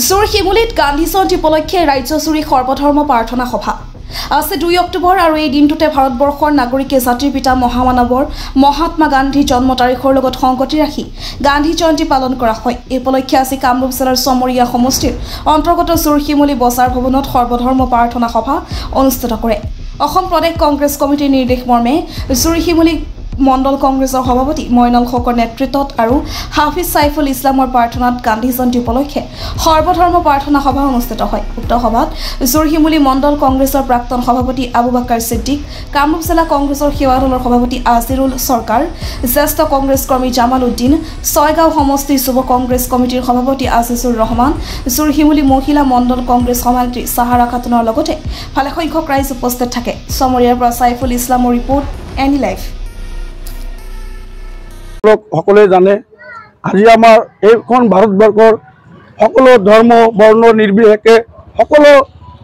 জোৰশিমুলিত গান্ধী জয়ন্তী উপলক্ষে ৰাজ্যজুৰি সৰ্বধৰ্ম প্ৰাৰ্থনা সভা আছে 2 অক্টোবৰ আৰু এই দিনটোতে ভাৰতবৰ্ষৰ নাগৰিকে জাতিৰ পিতা মহামানৱৰ মহাত্মা গান্ধী জন্ম তাৰিখৰ লগত সংগতি ৰাখি গান্ধী জয়ন্তী পালন কৰা হয়। এই উপলক্ষে আজি কামৰূপ জিলাৰ চমৰীয়া সমষ্টিৰ অন্তৰ্গত জোৰশিমুলি বজাৰ ভৱনত সৰ্বধৰ্ম প্ৰাৰ্থনা সভা অনুষ্ঠিত কৰে। অসম প্ৰদেশ কংগ্ৰেছ কমিটিৰ নিৰ্দেশ মৰ্মে জোৰশিমুলি মণ্ডল কংগ্ৰেছৰ সভাপতি মইনুল হকৰ নেতৃত্বত আৰু হাফিজ সাইফুল ইছলামৰ প্ৰাৰ্থনাত গান্ধী জয়ন্তী উপলক্ষে সৰ্বধৰ্ম প্ৰাৰ্থনা সভা অনুষ্ঠিত হয়। উক্ত সভাত জোৰশিমুলি মণ্ডল কংগ্ৰেছৰ প্ৰাক্তন সভাপতি আবু বাকাৰ সিদ্দিক, কামৰূপ জিলা কংগ্ৰেছৰ সেৱা দলৰ সভাপতি আজিৰুল চৰকাৰ, জ্যেষ্ঠ কংগ্ৰেছ কৰ্মী জামাল উদ্দিন, ছয়গাঁও সমষ্টি যুৱ কংগ্ৰেছ কমিটিৰ সভাপতি আজিজুৰ ৰহমান, জোৰশিমুলি মহিলা মণ্ডল কংগ্ৰেছ সভানেত্ৰী সাহাৰা খাতুনৰ লগতে ভালেসংখ্যক ৰাইজ উপস্থিত থাকে। চমৰীয়াৰ পৰা সাইফুল ইছলামৰ ৰিপৰ্ট এনি লাইভ। সকলে জানে আজি আমাৰ এইখন ভাৰতবৰ্ষৰ সকলো ধৰ্ম বৰ্ণ নিৰ্বিশেষে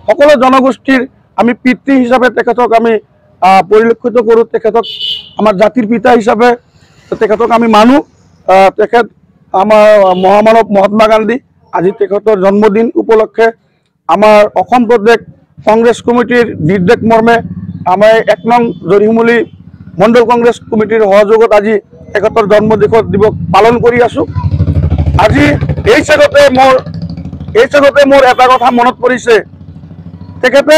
সকলো জনগোষ্ঠীৰ আমি পিতৃ হিচাপে তেখেতক আমি পৰিলক্ষিত কৰোঁ। তেখেতক আমাৰ জাতিৰ পিতা হিচাপে তেখেতক আমি মানো। তেখেত আমাৰ মহামানৱ মহাত্মা গান্ধী। আজি তেখেতৰ জন্মদিন উপলক্ষে আমাৰ অসম প্ৰদেশ কংগ্ৰেছ কমিটিৰ নিৰ্দেশ মৰ্মে আমাৰ 1 নং জোৰশিমুলি মণ্ডল কংগ্ৰেছ কমিটিৰ সহযোগত আজি তেখেতৰ জন্মদিন দিৱস পালন কৰি আছো। আজি এই জেগাতে মোৰ এটা কথা মনত পৰিছে। তেখেতে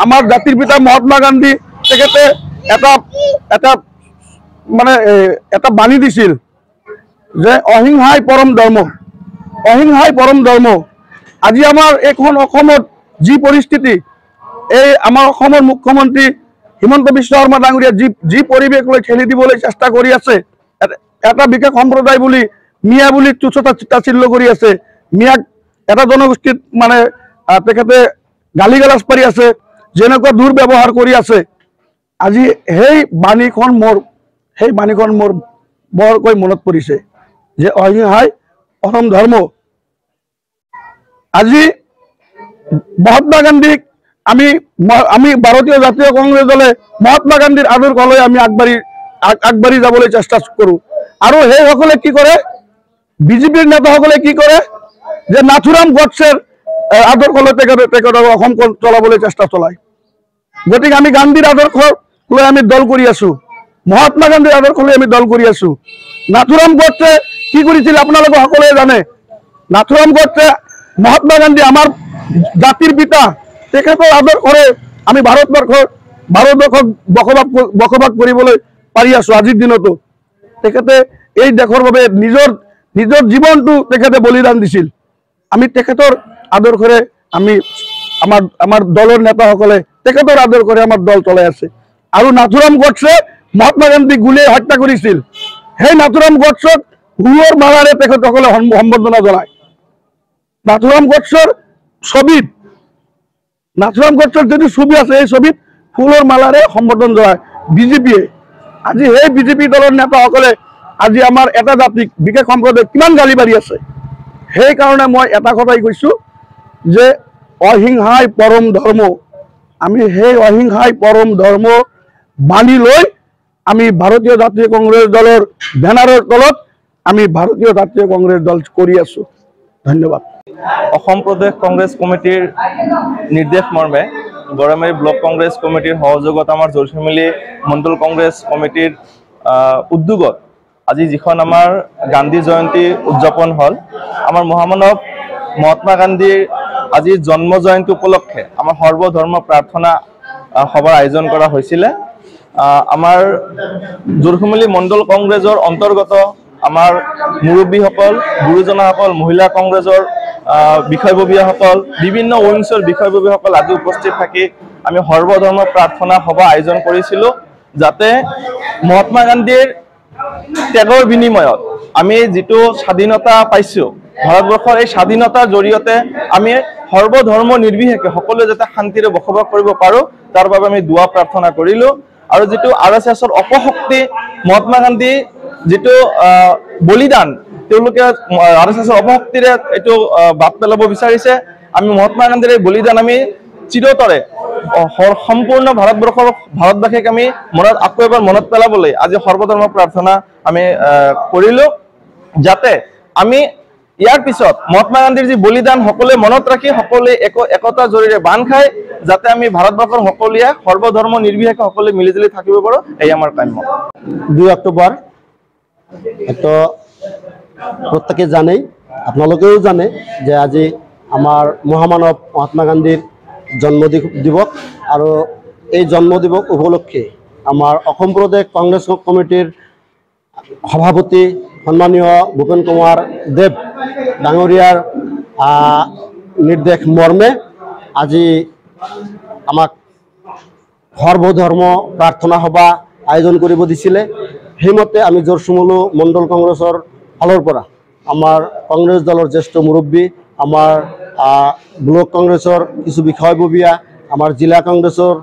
আমাৰ জাতিৰ পিতা মহাত্মা গান্ধী তেখেতে এটা বাণী দিছিল যে অহিংসাই পৰম ধৰ্ম, অহিংসাই পৰম ধৰ্ম। আজি আমাৰ এইখন অসমত যি পৰিস্থিতি, এই আমাৰ অসমৰ মুখ্যমন্ত্ৰী হিমন্ত বিশ্ব শৰ্মা ডাঙৰীয়া যি পৰিৱেশ লৈ ঠেলি দিবলৈ চেষ্টা কৰি আছে, এটা বিশেষ সম্প্ৰদায় বুলি মিয়া বুলি তুচ্ছতাচ্ছিল্য কৰি আছে, মিয়াক এটা জনগোষ্ঠীত মানে তেখেতে গালি গালাজ পাৰি আছে, যেনেকুৱা দুৰ্ব্যৱহাৰ কৰি আছে। আজি সেই বাণীখন মোৰ বৰকৈ মনত পৰিছে যে অহিংসাই পৰম ধৰ্ম। আজি মহাত্মা গান্ধীক আমি ভাৰতীয় জাতীয় কংগ্ৰেছ দলে মহাত্মা গান্ধীৰ আদৰ্শলৈ আমি আগবাঢ়ি যাবলৈ চেষ্টা কৰোঁ। আৰু সেইসকলে কি কৰে, বিজেপিৰ নেতাসকলে কি কৰে যে নাথুৰাম গডছেৰ আদৰ্শলৈ তেখেতক অসমখন চলাবলৈ চেষ্টা চলায়। গতিকে আমি গান্ধীৰ আদৰ্শ লৈ আমি দল কৰি আছো, মহাত্মা গান্ধীৰ আদৰ্শ লৈ আমি দল কৰি আছো। নাথুৰাম গডছে কি কৰিছিল আপোনালোকে সকলোৱে জানে। নাথুৰাম গডছে মহাত্মা গান্ধী আমাৰ জাতিৰ পিতা, তেখেতৰ আদৰ্শৰে আমি ভাৰতবৰ্ষক বসবাস কৰিবলৈ পাৰি আছো। আজিৰ দিনতো তেখেতে এই দেশৰ বাবে নিজৰ জীৱনটো তেখেতে বলিদান দিছিল। আমি তেখেতৰ আদৰ্শৰে আমাৰ দলৰ নেতাসকলে তেখেতৰ আদৰ্শৰে আমাৰ দল চলাই আছে। আৰু নাথুৰাম গডছে মহাত্মা গান্ধীক গুলীয়াই হত্যা কৰিছিল। সেই নাথুৰাম গডছক ফুলৰ মালাৰে তেখেতসকলে সম্বৰ্ধনা জনায়। নাথুৰাম গডছৰ যিটো ছবি আছে, এই ছবিত ফুলৰ মালাৰে সম্বৰ্ধন জনায় বিজেপিয়ে। আজি সেই বিজেপি দলৰ নেতাসকলে আজি আমাৰ এটা জাতিক বিশেষ সম্প্ৰদায়ক কিমান গালি পাৰি আছে। সেইকাৰণে মই এটা কথাই কৈছোঁ যে অহিংসাই পৰম ধৰ্ম। আমি সেই অহিংসাই পৰম ধৰ্ম মানি লৈ আমি ভাৰতীয় জাতীয় কংগ্ৰেছ দলৰ বেনাৰৰ তলত আমি ভাৰতীয় জাতীয় কংগ্ৰেছ দল কৰি আছো। ধন্যবাদ। অসম প্ৰদেশ কংগ্ৰেছ কমিটিৰ নিৰ্দেশ মৰ্মে গড়ামাৰী ব্লক কংগ্ৰেছ কমিটিৰ সহযোগত আমাৰ জোৰশিমুলি মণ্ডল কংগ্ৰেছ কমিটিৰ উদ্যোগত আজি যিখন আমাৰ গান্ধী জয়ন্তী উদযাপন হ'ল, আমাৰ মহামানৱ মহাত্মা গান্ধীৰ আজি জন্ম জয়ন্তী উপলক্ষে আমাৰ সৰ্বধৰ্ম প্ৰাৰ্থনা সভাৰ আয়োজন কৰা হৈছিলে। আমাৰ জোৰশিমুলি মণ্ডল কংগ্ৰেছৰ অন্তৰ্গত আমাৰ মুৰব্বীসকল, গুৰুজনাসকল, মহিলা কংগ্ৰেছৰ বিষয়ববীয়াসকল, বিভিন্ন উইংছৰ বিষয়ববীয়াসকল আজি উপস্থিত থাকি আমি সৰ্বধৰ্ম প্ৰাৰ্থনা সভা আয়োজন কৰিছিলোঁ, যাতে মহাত্মা গান্ধীৰ ত্যাগৰ বিনিময়ত আমি যিটো স্বাধীনতা পাইছোঁ, ভাৰতবৰ্ষৰ এই স্বাধীনতাৰ জৰিয়তে আমি সৰ্বধৰ্ম নিৰ্বিশেষে সকলোৱে যাতে শান্তিৰে বসবাস কৰিব পাৰোঁ, তাৰ বাবে আমি দুৱা প্ৰাৰ্থনা কৰিলোঁ। আৰু যিটো RSSৰ অপশক্তি, মহাত্মা গান্ধী যিটো বলিদান, তেওঁলোকে RSSৰ অপশক্তিৰে এইটো বাদ পেলাব বিচাৰিছে। আমি মহাত্মা গান্ধীৰ এই বলিদান আমি চিৰতৰে সম্পূৰ্ণ ভাৰতবাসীক আমি আকৌ এবাৰ মনত পেলাবলৈ আজি সৰ্বধৰ্ম প্ৰাৰ্থনা আমি কৰিলোঁ, যাতে আমি ইয়াৰ পিছত মহাত্মা গান্ধীৰ যি বলিদান সকলোৱে মনত ৰাখি সকলোৱে একতা জৰিৰে বান্ধ খায় যাতে আমি ভাৰতবৰ্ষৰ সকলোৱে সৰ্বধৰ্ম নিৰ্বিশেষে সকলোৱে মিলিজুলি থাকিব পাৰোঁ, এই আমাৰ কাম্য। 2 অক্টোবর তো প্রত্যেকে জানেই, আপনালোকেও জানে যে আজি আমার মহামানব মহাত্মা গান্ধীর জন্ম দিবস আৰু এই জন্ম দিবস উপলক্ষে আমাৰ অসম প্ৰদেশ কংগ্ৰেস কমিটিৰ সভাপতি সন্মানীয় ভূপেন কুমাৰ দেৱ ডাঙৰীয়াৰ নিৰ্দেশ মৰ্মে আজি আমাক সৰ্বধৰ্ম প্ৰাৰ্থনা সভা আয়োজন কৰিব দিছিলে। সেইমতে আমি জৰচুমুলু মণ্ডল কংগ্ৰেছৰ ফালৰ পৰা আমাৰ কংগ্ৰেছ দলৰ জ্যেষ্ঠ মুৰব্বী, আমাৰ ব্লক কংগ্ৰেছৰ কিছু বিষয়ববীয়া, আমাৰ জিলা কংগ্ৰেছৰ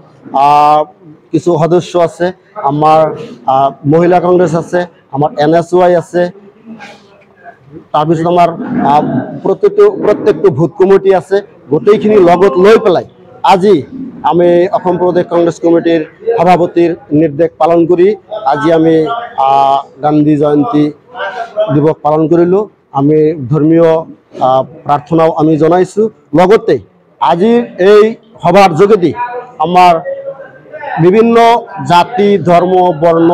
কিছু সদস্য আছে, আমাৰ মহিলা কংগ্ৰেছ আছে, আমাৰ NSY আছে, তাৰপিছত আমাৰ প্ৰত্যেকটো ভোট কমিটি আছে। গোটেইখিনি লগত লৈ পেলাই আজি আমি অসম প্ৰদেশ কংগ্ৰেছ কমিটিৰ সভাপতিৰ নিৰ্দেশ পালন কৰি আজি আমি গান্ধী জয়ন্তী দিৱস পালন কৰিলোঁ। আমি ধৰ্মীয় প্ৰাৰ্থনাও আমি জনাইছোঁ। লগতে আজিৰ এই সভাৰ যোগেদি আমাৰ বিভিন্ন জাতি, ধৰ্ম, বৰ্ণ,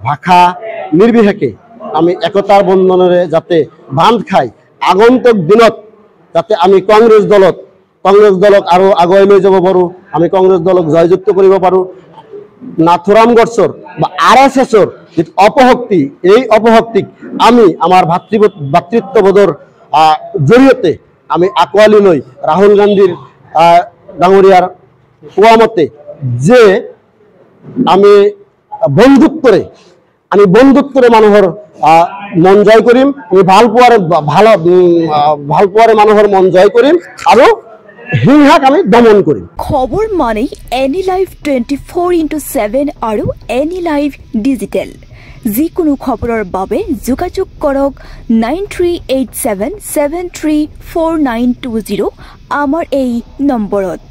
ভাষা নিৰ্বিশেষে আমি একতাৰ বন্ধনেৰে যাতে বান্ধ খাই আগন্তুক দিনত যাতে আমি কংগ্ৰেছ দলক আৰু আগুৱাই লৈ যাব পাৰোঁ, আমি কংগ্ৰেছ দলক জয়যুক্ত কৰিব পাৰোঁ। নাথুৰাম গডছৰ বা RSSৰ যিটো অপশক্তি, এই অপশক্তিক আমি আমাৰ ভাতৃত্ববোধৰ জৰিয়তে আমি আঁকোৱালি লৈ ৰাহুল গান্ধীৰ ডাঙৰীয়াৰ কোৱা মতে যে আমি বন্ধুত্বৰে মানুহৰ মন জয় কৰিম, আমি ভাল পোৱাৰে মানুহৰ মন জয় কৰিম আৰু হিংসাক আমি দমন কৰিম। খবৰ মানে এনি লাইভ 24/7 আৰু এনি লাইভ ডিজিটেল। যিকোনো খবৰৰ বাবে যোগাযোগ কৰক 9387734920 আমাৰ এই নম্বৰত।